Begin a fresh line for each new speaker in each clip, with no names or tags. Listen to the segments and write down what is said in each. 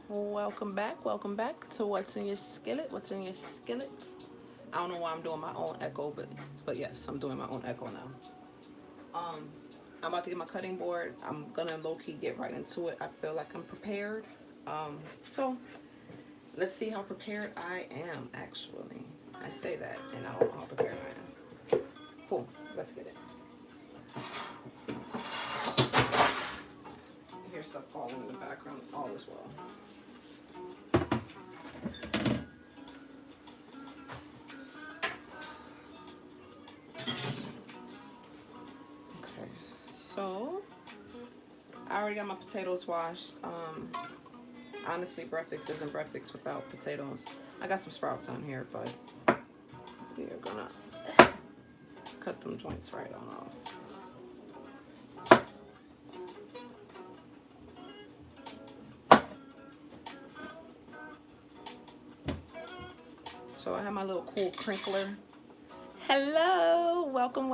Welcome back to What's in Your Skillet. What's in your skillet? I don't know why I'm doing my own echo, but yes, I'm doing my own echo now. I'm about to get my cutting board. I'm gonna low key get right into it. I feel like I'm prepared. So let's see how prepared I am. Actually, I say that, and I don't know how prepared I am. Cool. Let's get it. Here's stuff falling in the background. All is well. Okay. So I already got my potatoes washed. Honestly, breakfast isn't breakfast without potatoes. I got some sprouts on here, but we are gonna cut them joints right on off. So I have my little cool crinkler. Hello, welcome.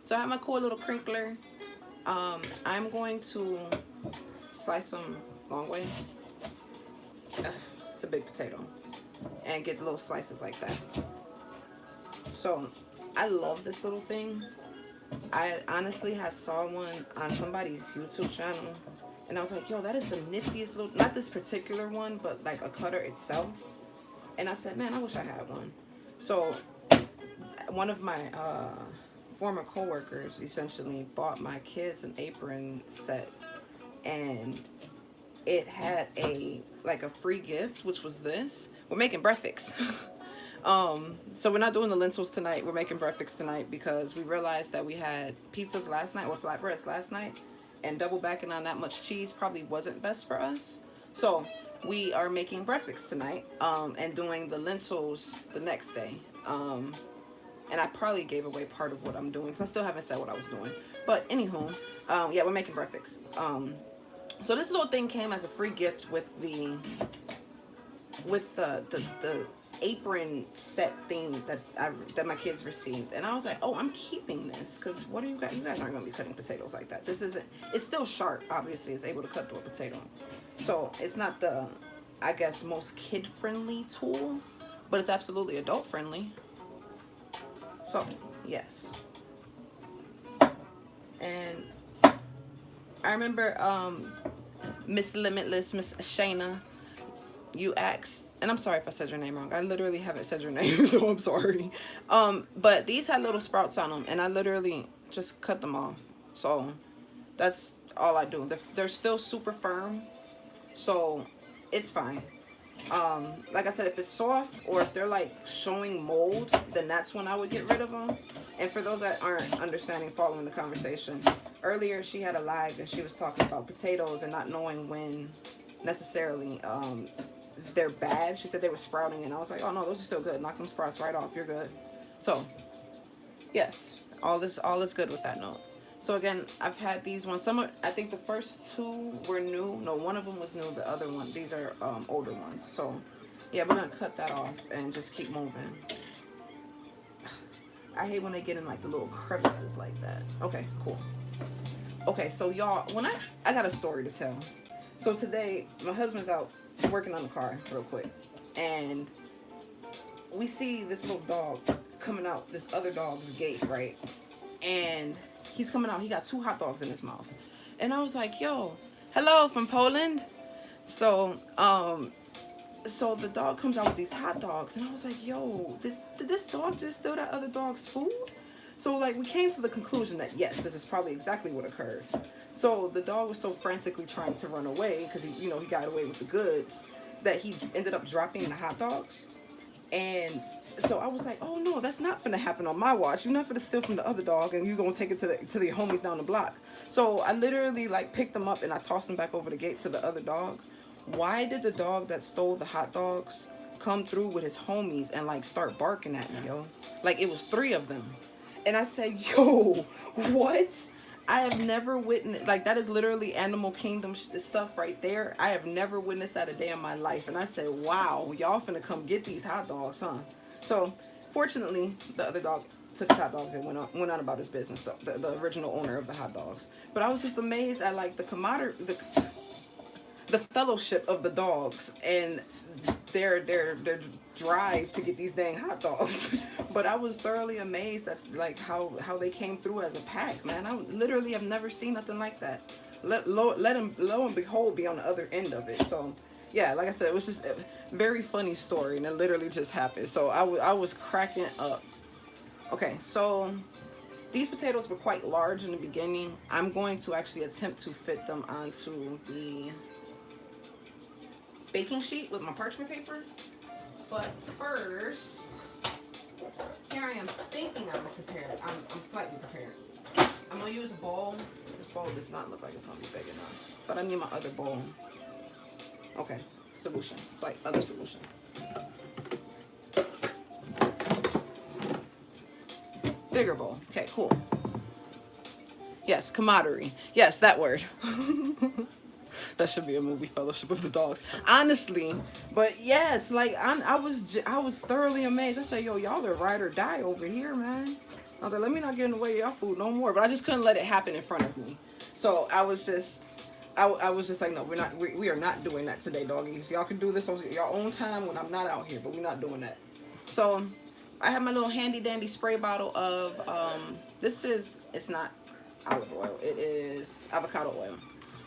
So I have my cool little crinkler. I'm going to slice them long ways. It's a big potato, and get little slices like that. So I love this little thing. I honestly had saw one on somebody's YouTube channel, and I was like, yo, that is the niftiest little, not this particular one, but like a cutter itself. And I said, man, I wish I had one. So one of my former coworkers essentially bought my kids an apron set, and it had a free gift, which was this. We're making breakfast. So we're not doing the lentils tonight. We're making breakfast tonight because we realized that we had pizzas last night or flatbreads last night, and double backing on that much cheese probably wasn't best for us. So we are making breakfast tonight, and doing the lentils the next day. And I probably gave away part of what I'm doing because I still haven't said what I was doing. But anywho, yeah, we're making breakfast. So this little thing came as a free gift with the apron set thing that my kids received, and I was like, oh, I'm keeping this because what are you guys? You guys aren't gonna be cutting potatoes like that. This isn't. It's still sharp. Obviously, it's able to cut through a potato. So it's not the, I guess, most kid friendly tool, but it's absolutely adult friendly. So yes, and I remember Miss Limitless, Miss Shayna, you asked, and I'm sorry if I said your name wrong. I literally haven't said your name, so I'm sorry. But these had little sprouts on them, and I literally just cut them off. So that's all I do. They're still super firm, so it's fine. Like I said, if it's soft or if they're like showing mold, then that's when I would get rid of them. And for those that aren't understanding, following the conversation, earlier she had a live and she was talking about potatoes and not knowing when necessarily they're bad. She said they were sprouting, and I was like, oh no, those are still good. Knock them sprouts right off. You're good. So yes, all is good with that note. So again, I've had these ones. I think the first two were new. No, one of them was new. The other one, these are older ones. So yeah, we're gonna cut that off and just keep moving. I hate when they get in like the little crevices like that. Okay, cool. Okay, so y'all, I got a story to tell. So today, my husband's out working on the car real quick, and we see this little dog coming out this other dog's gate, right? And he's coming out. He got two hot dogs in his mouth, and I was like, "Yo, hello from Poland." So, so the dog comes out with these hot dogs, and I was like, "Yo, did this dog just steal that other dog's food?" So like we came to the conclusion that yes, this is probably exactly what occurred. So the dog was so frantically trying to run away because he got away with the goods, that he ended up dropping the hot dogs. And so I was like, oh no, that's not gonna happen on my watch. You're not gonna steal from the other dog and you're gonna take it to the homies down the block. So I literally like picked them up and I tossed them back over the gate to the other dog. Why did the dog that stole the hot dogs come through with his homies and like start barking at me, yo? Like it was three of them. And I said, yo, what? I have never witnessed, like that is literally animal kingdom stuff right there. I have never witnessed that a day in my life. And I said, wow, y'all finna come get these hot dogs, huh? So fortunately, the other dog took his hot dogs and went on about his business, the original owner of the hot dogs. But I was just amazed at like the the fellowship of the dogs and their drive to get these dang hot dogs. But I was thoroughly amazed at like how they came through as a pack, man. I literally have never seen nothing like that. Lo and behold, be on the other end of it. So yeah, like I said, it was just a very funny story, and it literally just happened. So I was cracking up. Okay, so these potatoes were quite large in the beginning. I'm going to actually attempt to fit them onto the baking sheet with my parchment paper. But first, here I am thinking I was prepared. I'm slightly prepared. I'm going to use a bowl. This bowl does not look like it's going to be big enough. But I need my other bowl. Okay, solution. Slight other solution. Bigger bowl. Okay, cool. Yes, camaraderie. Yes, that word. That should be a movie, Fellowship of the Dogs. Honestly, but yes, like I was thoroughly amazed. I said, yo, y'all are ride or die over here, man. I was like, let me not get in the way of y'all food no more. But I just couldn't let it happen in front of me. So I was just like, no, we are not doing that today, doggies. Y'all can do this on your own time when I'm not out here, but we're not doing that. So I have my little handy dandy spray bottle of it's not olive oil, it is avocado oil.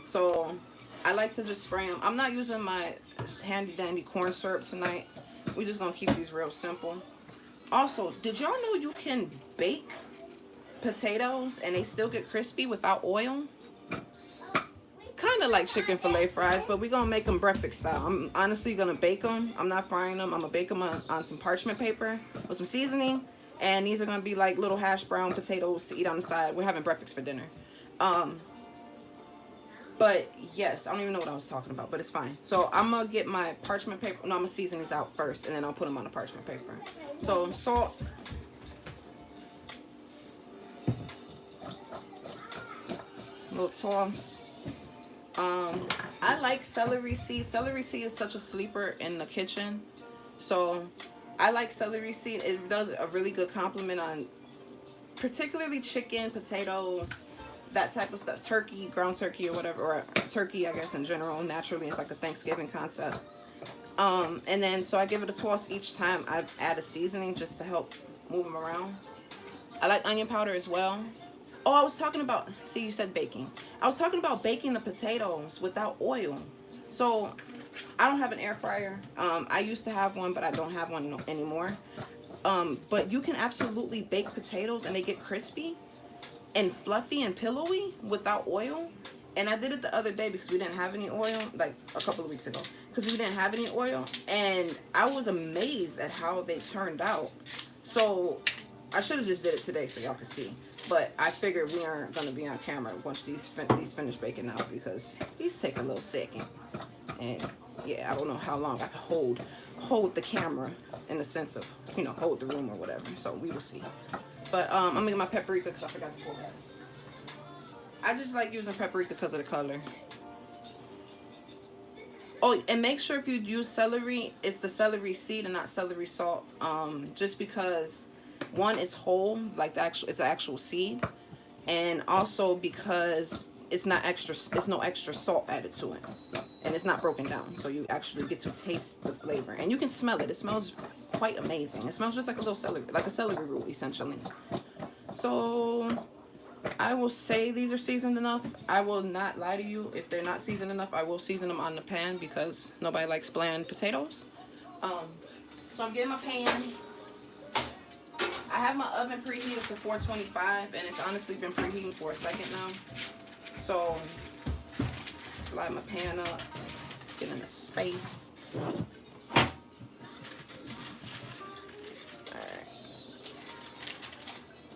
So I like to just spray them. I'm not using my handy dandy corn syrup tonight. We're just gonna keep these real simple. Also, did y'all know you can bake potatoes and they still get crispy without oil? Kind of like chicken fillet fries, but we're gonna make them breakfast style. I'm honestly gonna bake them. I'm not frying them. I'm gonna bake them on some parchment paper with some seasoning, and these are gonna be like little hash brown potatoes to eat on the side. We're having breakfast for dinner. But yes, I don't even know what I was talking about, but it's fine. So I'm gonna get my parchment paper. No, I'm gonna season these out first, and then I'll put them on the parchment paper. So salt. A little toss. I like celery seed. Celery seed is such a sleeper in the kitchen. So I like celery seed. It does a really good compliment on particularly chicken, potatoes, that type of stuff. Turkey, ground turkey or whatever, or turkey, I guess, in general. Naturally, it's like a Thanksgiving concept. And then, so I give it a toss each time I add a seasoning just to help move them around. I like onion powder as well. Oh, I was talking about, see, you said baking. I was talking about baking the potatoes without oil. So I don't have an air fryer. I used to have one, but I don't have one anymore. But you can absolutely bake potatoes and they get crispy and fluffy and pillowy without oil. And I did it the other day because we didn't have any oil, like a couple of weeks ago, because we didn't have any oil. And I was amazed at how they turned out. So I should have just did it today so y'all could see. But I figured we aren't going to be on camera once these finish baking out, because these take a little second. And yeah, I don't know how long I can hold the camera in the sense of, you know, hold the room or whatever. So we will see. But I'm going to get my paprika because I forgot to pull that. I just like using paprika because of the color. Oh, and make sure if you use celery, it's the celery seed and not celery salt. Just because, one, it's whole, like it's an actual seed, and also because it's no extra salt added to it, and it's not broken down, so you actually get to taste the flavor, and you can smell it. It smells quite amazing. It smells just like a little celery, like a celery root, essentially. So I will say these are seasoned enough. I will not lie to you. If they're not seasoned enough, I will season them on the pan because nobody likes bland potatoes. So I'm getting my pan. I have my oven preheated to 425, and it's honestly been preheating for a second now. So slide my pan up, get in the space.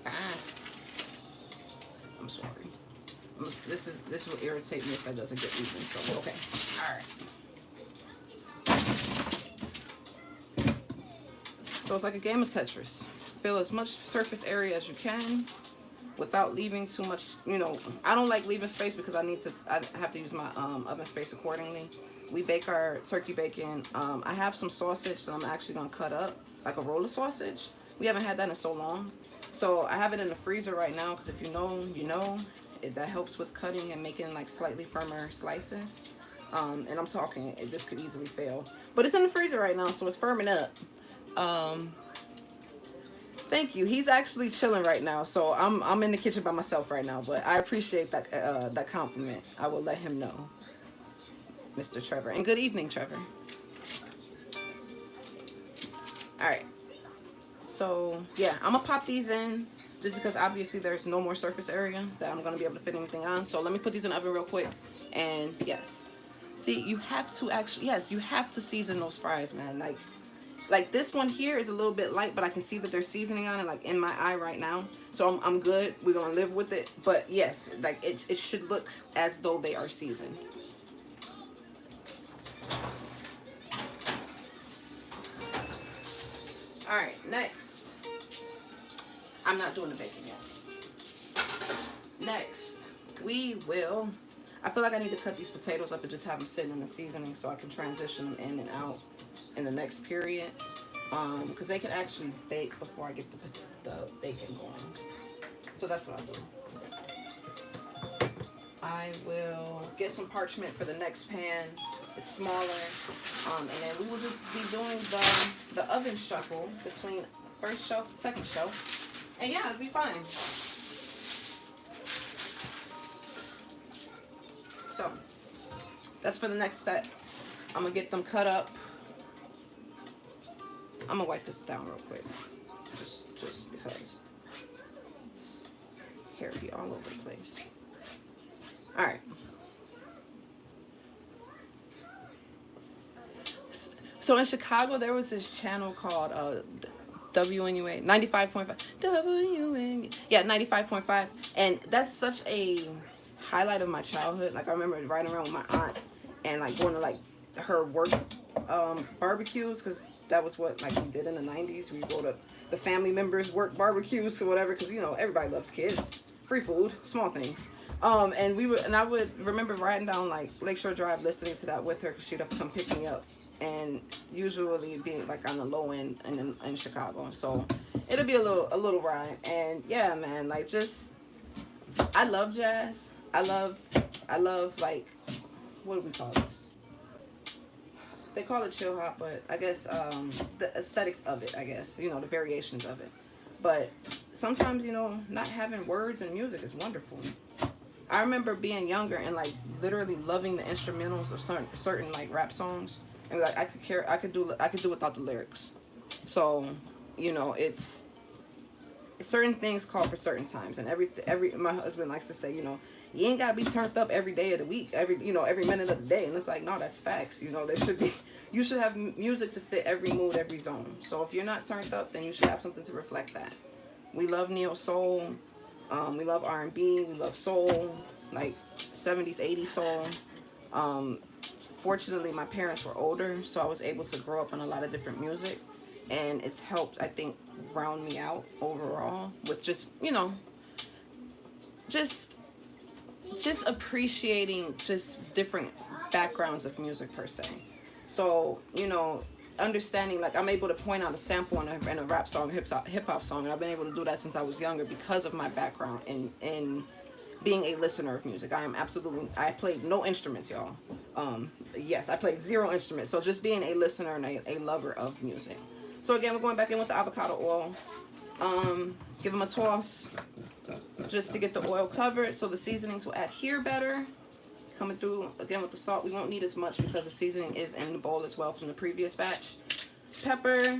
Alright. I'm sorry. This will irritate me if that doesn't get even. So okay. Alright. So it's like a game of Tetris. Fill as much surface area as you can without leaving too much, you know. I don't like leaving space because I have to use my oven space accordingly. We bake our turkey bacon. I have some sausage that I'm actually gonna cut up, like a roll of sausage. We haven't had that in so long. So I have it in the freezer right now because if you know, you know. That helps with cutting and making like slightly firmer slices. And I'm talking, this could easily fail. But it's in the freezer right now, so it's firming up. Thank you. He's actually chilling right now, so I'm in the kitchen by myself right now. But I appreciate that compliment. I will let him know, Mr. Trevor. And good evening, Trevor. All right. So yeah, I'm gonna pop these in just because obviously there's no more surface area that I'm gonna be able to fit anything on. So let me put these in the oven real quick. And yes, see, you have to actually, yes, you have to season those fries, man. Like this one here is a little bit light, but I can see that there's seasoning on it, like in my eye right now. So I'm good. We're gonna live with it. But yes, like it should look as though they are seasoned. All right, next. I'm not doing the bacon yet. Next, we will, I feel like I need to cut these potatoes up and just have them sitting in the seasoning so I can transition them in and out in the next period. Because they can actually bake before I get the bacon going. So that's what I'll do. I will get some parchment for the next pan. It's smaller. And then we will just be doing the oven shuffle between first shelf and second shelf. And yeah, it'll be fine. So that's for the next set. I'm gonna get them cut up. I'm gonna wipe this down real quick. Just because it's hairy all over the place. Alright. So in Chicago, there was this channel called WNUA 95.5. WNUA. Yeah, 95.5. And that's such a highlight of my childhood. Like, I remember riding around with my aunt and, like, going to, like, her work barbecues, because that was what, like, we did in the 90s. We go to the family members' work barbecues or whatever, because, you know, everybody loves kids. Free food, small things. And I would remember riding down like Lakeshore Drive listening to that with her, because she'd have to come pick me up, and usually being like on the low end in Chicago, so it'll be a little ride. And yeah, man, like, just, I love jazz. I love like, what do we call this? They call it chill hop, but I guess the aesthetics of it, I guess, you know, the variations of it. But sometimes, you know, not having words and music is wonderful. I remember being younger and, like, literally loving the instrumentals of certain like rap songs, and like I could do without the lyrics. So, you know, it's certain things call for certain times, and every my husband likes to say, you know, you ain't gotta be turned up every day of the week, every minute of the day. And it's like, no, that's facts. You know, you should have music to fit every mood, every zone. So if you're not turned up, then you should have something to reflect that. We love neo soul. We love R&B. We love soul, like 70s, 80s soul. Fortunately, my parents were older, so I was able to grow up on a lot of different music, and it's helped, I think, round me out overall with just, you know, just appreciating just different backgrounds of music per se. So, you know, understanding, like, I'm able to point out a sample in a rap song, hip hop song, and I've been able to do that since I was younger because of my background in being a listener of music. I played no instruments, y'all. Yes, I played 0 instruments. So just being a listener and a lover of music. So again, we're going back in with the avocado oil. Give them a toss just to get the oil covered so the seasonings will adhere better. Coming through again with the salt. We won't need as much because the seasoning is in the bowl as well from the previous batch. Pepper.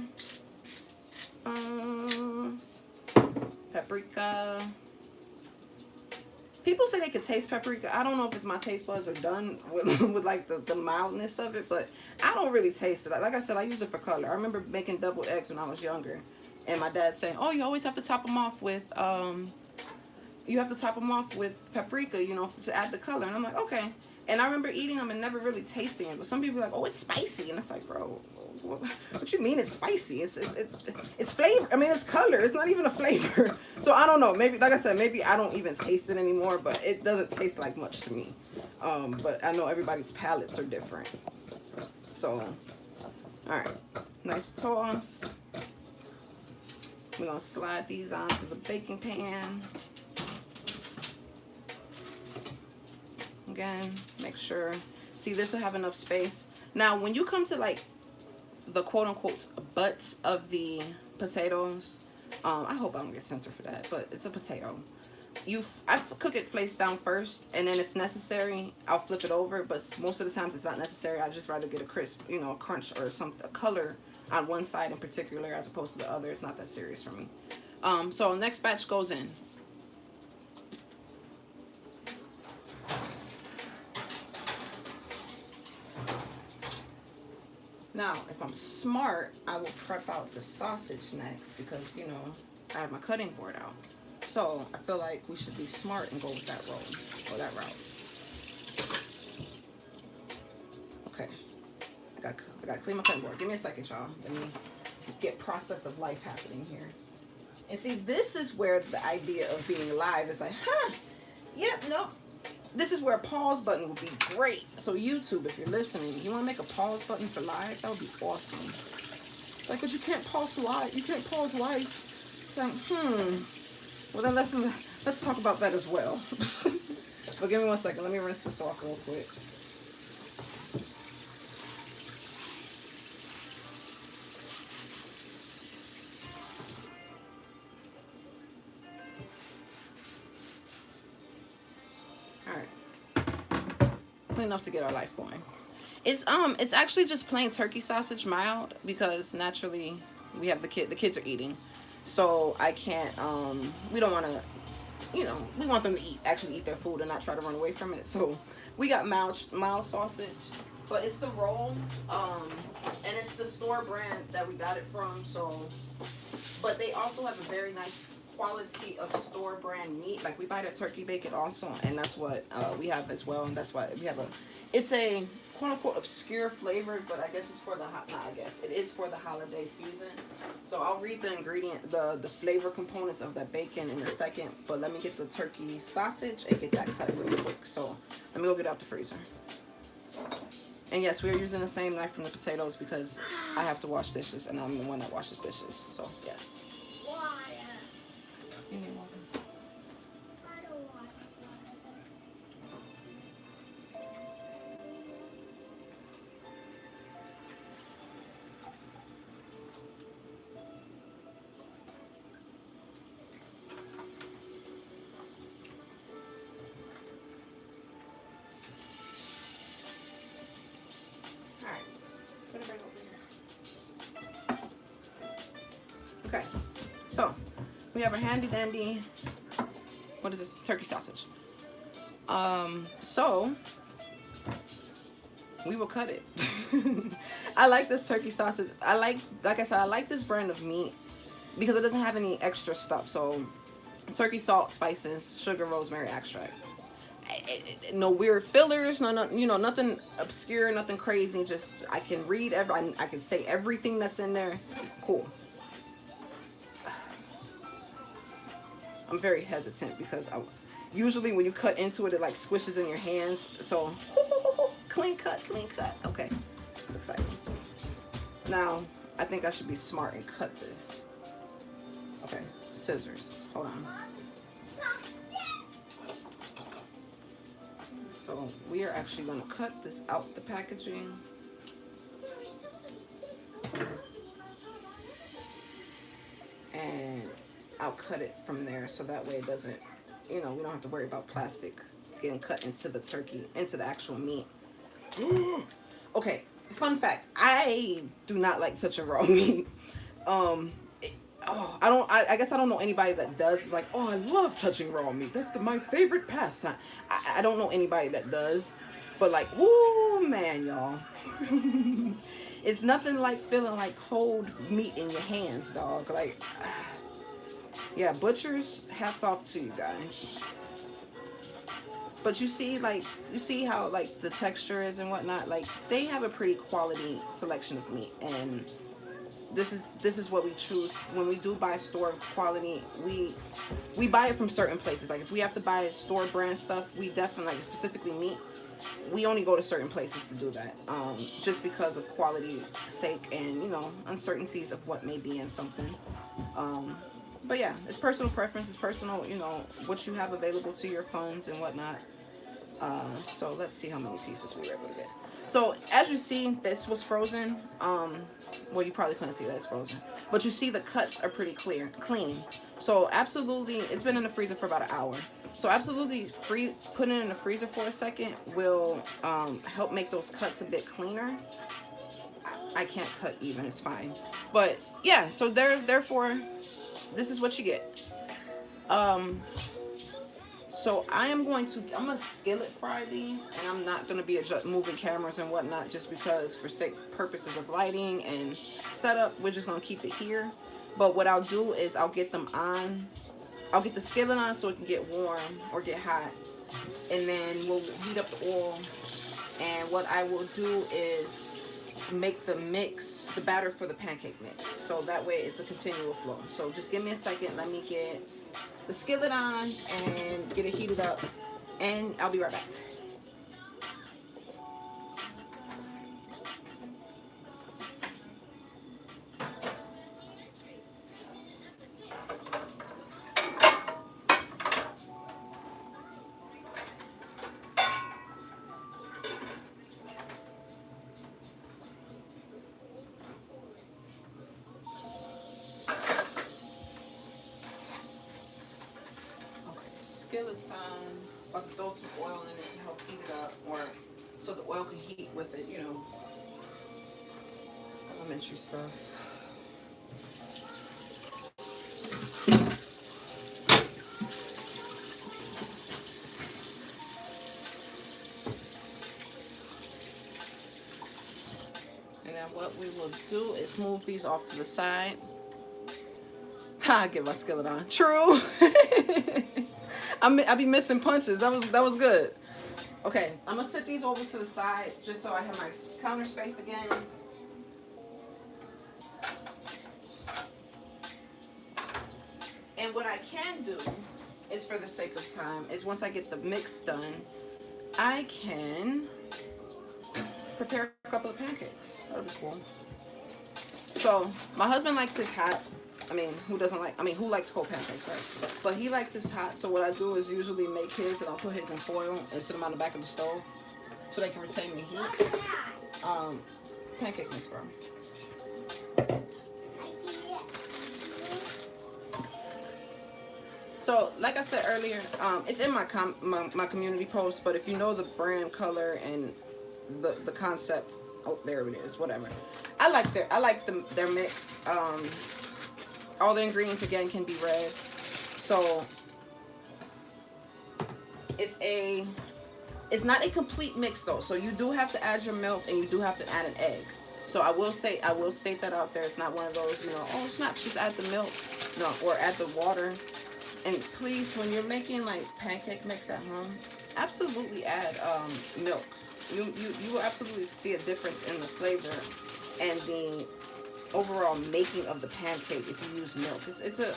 Paprika. People say they could taste paprika. I don't know if it's my taste buds are done with like the mildness of it, but I don't really taste it. Like I said, I use it for color. I remember making deviled eggs when I was younger, and my dad saying, "Oh, you always have to top them off with paprika, you know, to add the color." And I'm like, okay. And I remember eating them and never really tasting it. But some people are like, "Oh, it's spicy," and it's like, bro, what you mean it's spicy? It's flavor. I mean, it's color. It's not even a flavor. So I don't know. Maybe, like I said, maybe I don't even taste it anymore. But it doesn't taste like much to me. But I know everybody's palates are different. So, all right, nice toss. We're gonna slide these onto the baking pan. Again, make sure See, this will have enough space. Now, when you come to like the quote-unquote butts of the potatoes, I hope I don't get censored for that, but it's a potato. I cook it face down first, and then if necessary, I'll flip it over. But most of the times, it's not necessary. I just rather get a crisp, you know, a crunch or a color on one side in particular, as opposed to the other. It's not that serious for me. So next batch goes in. Now, if I'm smart, I will prep out the sausage next because, you know, I have my cutting board out. So I feel like we should be smart and go with that roll or that route. Okay, I got to clean my cutting board. Give me a second, y'all. Let me get process of life happening here. And see, this is where the idea of being live is like, yep, nope. This is where a pause button would be great. So YouTube, if you're listening, you want to make a pause button for live? That would be awesome. It's like, but you can't pause live. You can't pause live. It's like, well, then let's talk about that as well. But give me 1 second. Let me rinse this off real quick. All right. Clean enough to get our life going. It's actually just plain turkey sausage, mild, because naturally we have the kids are eating. So I can't, we don't want to, you know, we want them to actually eat their food and not try to run away from it. So we got mild sausage, but it's the roll, and it's the store brand that we got it from. So, but they also have a very nice quality of store brand meat. Like we buy their turkey bacon also, and that's what we have as well. And that's why we have it's a quote unquote obscure flavor, but I guess it's for it is for the holiday season. So I'll read the ingredient, the flavor components of that bacon in a second, but let me get the turkey sausage and get that cut real quick. So let me go get out the freezer. And yes, we're using the same knife from the potatoes because I have to wash dishes and I'm the one that washes dishes. So yes.
Water.
You need water.
I don't want water.
Okay, so we have our handy dandy, what is this, turkey sausage. So we will cut it. I like this turkey sausage. Like I said, I like this brand of meat because it doesn't have any extra stuff. So turkey, salt, spices, sugar, rosemary extract. No weird fillers, no, you know, nothing obscure, nothing crazy. Just I can read I can say everything that's in there. Cool. I'm very hesitant because usually when you cut into it, it like squishes in your hands. So clean cut. Okay, it's exciting. Now I think I should be smart and cut this. Okay, scissors. Hold on. So we are actually going to cut this out the packaging. And I'll cut it from there so that way it doesn't, you know, we don't have to worry about plastic getting cut into the turkey, into the actual meat. Okay, fun fact, I do not like touching raw meat. I guess I don't know anybody that does. It's like, oh, I love touching raw meat. That's my favorite pastime. I don't know anybody that does, but like, woo, man, y'all. It's nothing like feeling like cold meat in your hands, dog. Like, yeah, butchers, hats off to you guys. But you see how like the texture is and whatnot. Like they have a pretty quality selection of meat, and this is what we choose when we do buy store quality. We buy it from certain places. Like if we have to buy store brand stuff, we definitely, like specifically meat, we only go to certain places to do that, just because of quality sake and, you know, uncertainties of what may be in something. But yeah, it's personal preference. It's personal, you know, what you have available to your funds and whatnot. So let's see how many pieces we were able to get. So as you see, this was frozen. Well, you probably couldn't see that it's frozen, but you see the cuts are pretty clean. So absolutely, it's been in the freezer for about an hour. So absolutely, putting it in the freezer for a second will help make those cuts a bit cleaner. I can't cut even, it's fine. But yeah, so therefore, this is what you get. So I'm gonna skillet fry these, and I'm not gonna be moving cameras and whatnot just because for purposes of lighting and setup, we're just gonna keep it here. But what I'll do is I'll get the skillet on so it can get warm or get hot, and then we'll heat up the oil. And what I will do is make the batter for the pancake mix, so that way it's a continual flow. So just give me a second, let me get the skillet on and get it heated up, and I'll be right back. Skillet's on. About to throw some oil in it to help heat it up, or so the oil can heat with it, you know. Elementary stuff. And then what we will do is move these off to the side. I get my skillet on. True. I be missing punches. That was good. Okay, I'm gonna set these over to the side just so I have my counter space again. And what I can do is, for the sake of time, is once I get the mix done, I can prepare a couple of pancakes. That'll be cool. So my husband likes his hot. I mean, who likes cold pancakes, right? But he likes his hot, so what I do is usually make his, and I'll put his in foil and sit them on the back of the stove so they can retain the heat. Pancake mix, bro. So, like I said earlier, it's in my community post, but if you know the brand, color, and the concept, oh, there it is, whatever. I like their mix. All the ingredients again can be read. So it's not a complete mix though. So you do have to add your milk and you do have to add an egg. So I will state that out there. It's not one of those, you know, oh snap, just add the milk. No, or add the water. And please, when you're making like pancake mix at home, absolutely add milk. You will absolutely see a difference in the flavor and the overall making of the pancake if you use milk. It's a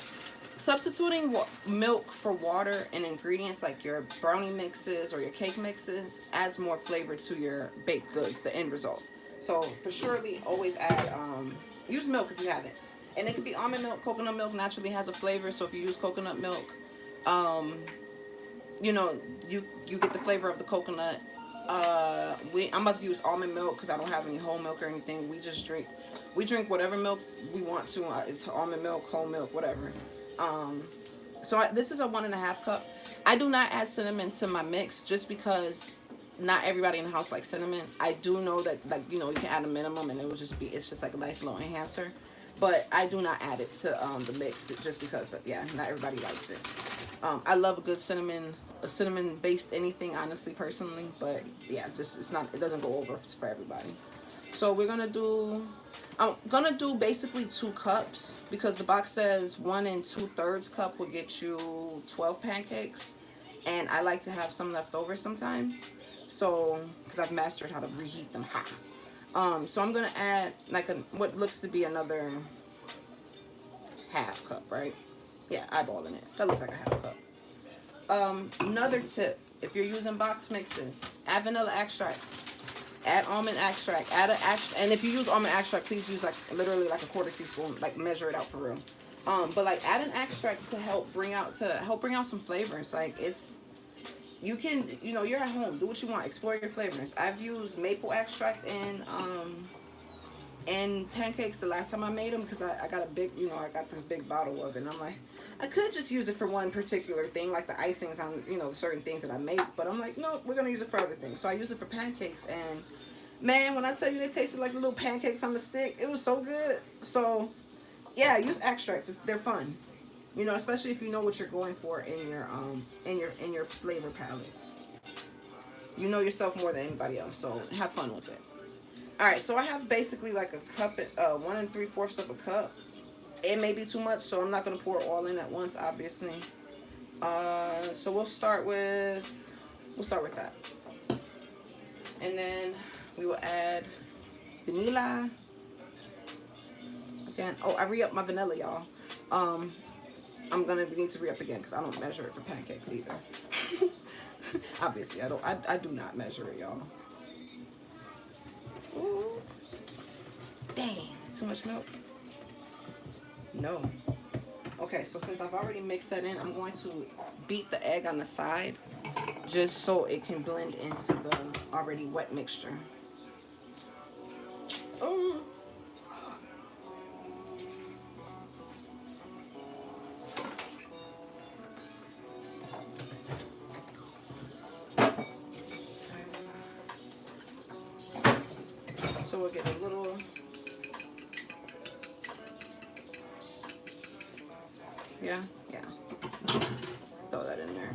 substituting milk for water and ingredients like your brownie mixes or your cake mixes adds more flavor to your baked goods, the end result. So for surely always add use milk if you have it, and it could be almond milk. Coconut milk naturally has a flavor, so if you use coconut milk, you know, you get the flavor of the coconut. I'm about to use almond milk because I don't have any whole milk or anything. We drink whatever milk we want to. It's almond milk, whole milk, whatever. So this is a 1.5 cup. I do not add cinnamon to my mix just because not everybody in the house likes cinnamon. I do know that, like, you know, you can add a minimum and it's just like a nice little enhancer. But I do not add it to the mix just because, yeah, not everybody likes it. I love a good cinnamon-based anything, honestly, personally. But yeah, it doesn't go over for everybody. So I'm gonna do basically 2 cups because the box says 1 2/3 cup will get you 12 pancakes, and I like to have some left over sometimes. So because I've mastered how to reheat them hot. So I'm gonna add like what looks to be another half cup, right? Yeah, eyeballing it. That looks like a half cup. Another tip: if you're using box mixes, add vanilla extract. Add almond extract. And if you use almond extract, please use like literally like a 1/4 teaspoon. Like measure it out for real. But like add an extract to help bring out some flavors. Like you can, you know, you're at home, do what you want, explore your flavors. I've used maple extract in pancakes the last time I made them because I got a big, you know, I got this big bottle of it, and I'm like, I could just use it for one particular thing, like the icings on, you know, certain things that I make, but I'm like, no, we're gonna use it for other things. So I use it for pancakes, and man, when I tell you they tasted like little pancakes on the stick, it was so good. So yeah, use extracts. They're fun. You know, especially if you know what you're going for in your flavor palette. You know yourself more than anybody else, so have fun with it. All right, so I have basically like a cup, 1 3/4 of a cup. It may be too much, so I'm not gonna pour it all in at once, obviously. So we'll start with that, and then we will add vanilla. Again, oh, I re-up my vanilla, y'all. I'm gonna need to re-up again because I don't measure it for pancakes either. Obviously, I do not measure it, y'all. Ooh. Dang, too much milk? No. Okay, so since I've already mixed that in, I'm going to beat the egg on the side just so it can blend into the already wet mixture. Oh. So we'll get a little, yeah, throw that in there.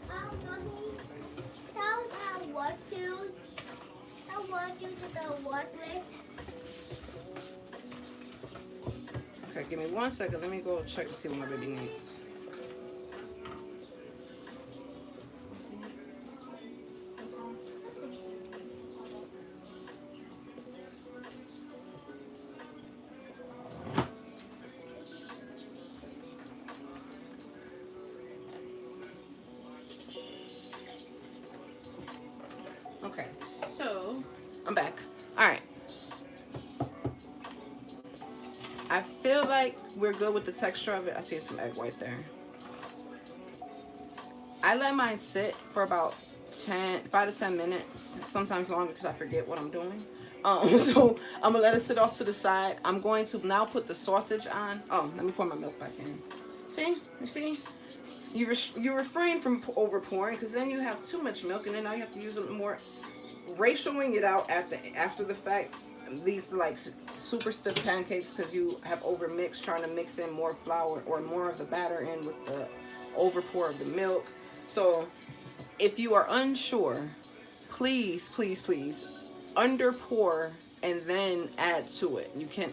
Mommy, tell what to the what with.
Okay, give me 1 second. Let me go check to see what my baby needs. Okay, so I'm back. All right. I feel like we're good with the texture of it. I see some egg white there. I let mine sit for about 5 to 10 minutes, sometimes longer because I forget what I'm doing. So I'm gonna let it sit off to the side. I'm going to now put the sausage on. Oh, let me pour my milk back in. See, you see, you refrain from over pouring because then you have too much milk, and then now you have to use a little more. Ratioing it out after the fact leads to like super stiff pancakes because you have over mixed, trying to mix in more flour or more of the batter in with the over pour of the milk. So if you are unsure, please under pour and then add to it. You can.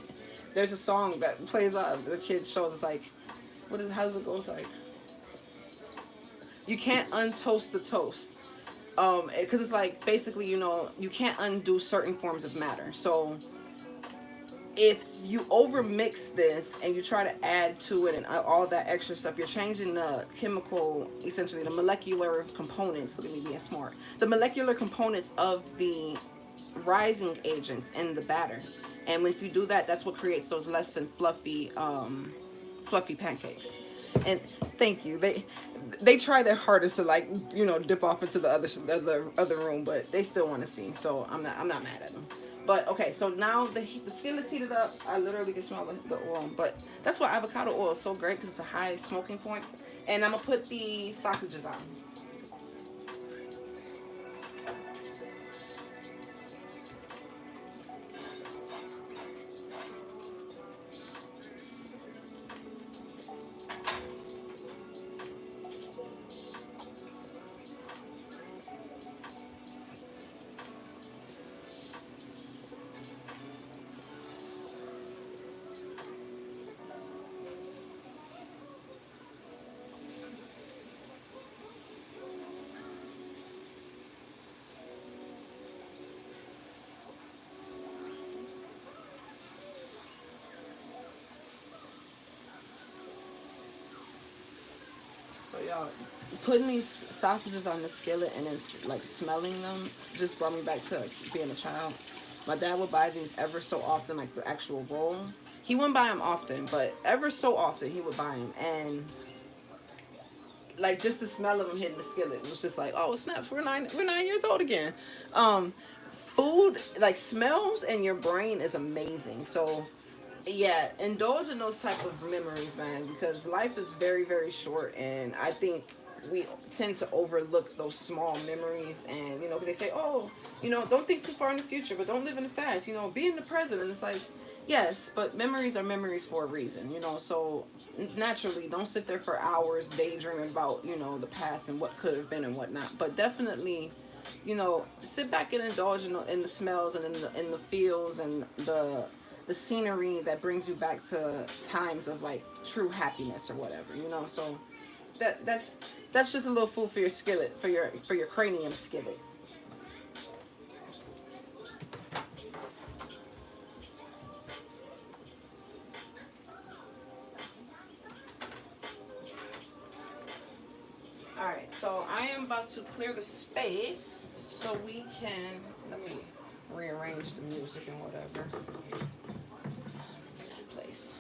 There's a song that plays the kids shows. It's like, how does it go? It's like, you can't untoast the toast. Because it's like, basically, you know, you can't undo certain forms of matter. So if you over mix this and you try to add to it and all that extra stuff, you're changing the chemical, essentially the molecular components. Look at me being smart. The molecular components of the rising agents in the batter, and if you do that, that's what creates those less than fluffy pancakes. And thank you, they try their hardest to, like, you know, dip off into the other room, but they still want to see, so I'm not mad at them. But okay, so now the skillet's heated up. I literally can smell the oil, but that's why avocado oil is so great, because it's a high smoking point. And I'm gonna put the sausages on. So y'all, putting these sausages on the skillet and then like smelling them just brought me back to being a child. My dad would buy these ever so often, like the actual roll. He wouldn't buy them often, but ever so often he would buy them. And like just the smell of them hitting the skillet was just like, oh snaps, we're 9 years old again. Food like smells and your brain is amazing. So yeah, indulge in those type of memories, man, because life is very, very short, and I think we tend to overlook those small memories. And you know, because they say, oh, you know, don't think too far in the future, but don't live in the past. You know, be in the present. And it's like, yes, but memories are memories for a reason. You know, so naturally, don't sit there for hours daydreaming about, you know, the past and what could have been and whatnot. But definitely, you know, sit back and indulge in the smells and in the feels and the scenery that brings you back to times of like true happiness or whatever, you know. So that's just a little food for your skillet, for your cranium skillet. All right, so I am about to clear the space so we can, let me rearrange the music and whatever. It's in that place.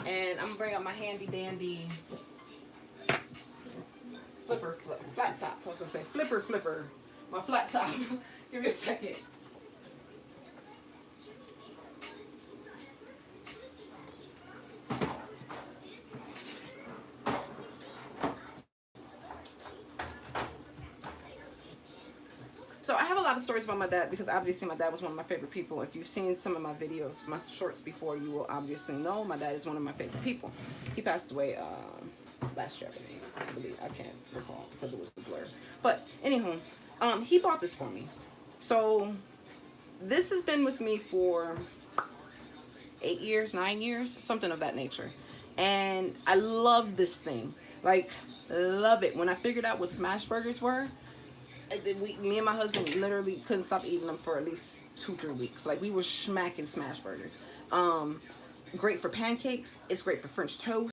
And I'm gonna bring up my handy dandy flat top. I was gonna say flipper, my flat top. Give me a second. So I have a lot of stories about my dad because obviously my dad was one of my favorite people. If you've seen some of my videos, my shorts before, you will obviously know my dad is one of my favorite people. He passed away last year, I believe. I can't recall because it was a blur. But anywho, he bought this for me. So this has been with me for 8 years, 9 years, something of that nature. And I love this thing. Like, love it. When I figured out what smash burgers were, me and my husband literally couldn't stop eating them for at least 2-3 weeks. Like we were smacking smash burgers. Great for pancakes. It's great for French toast.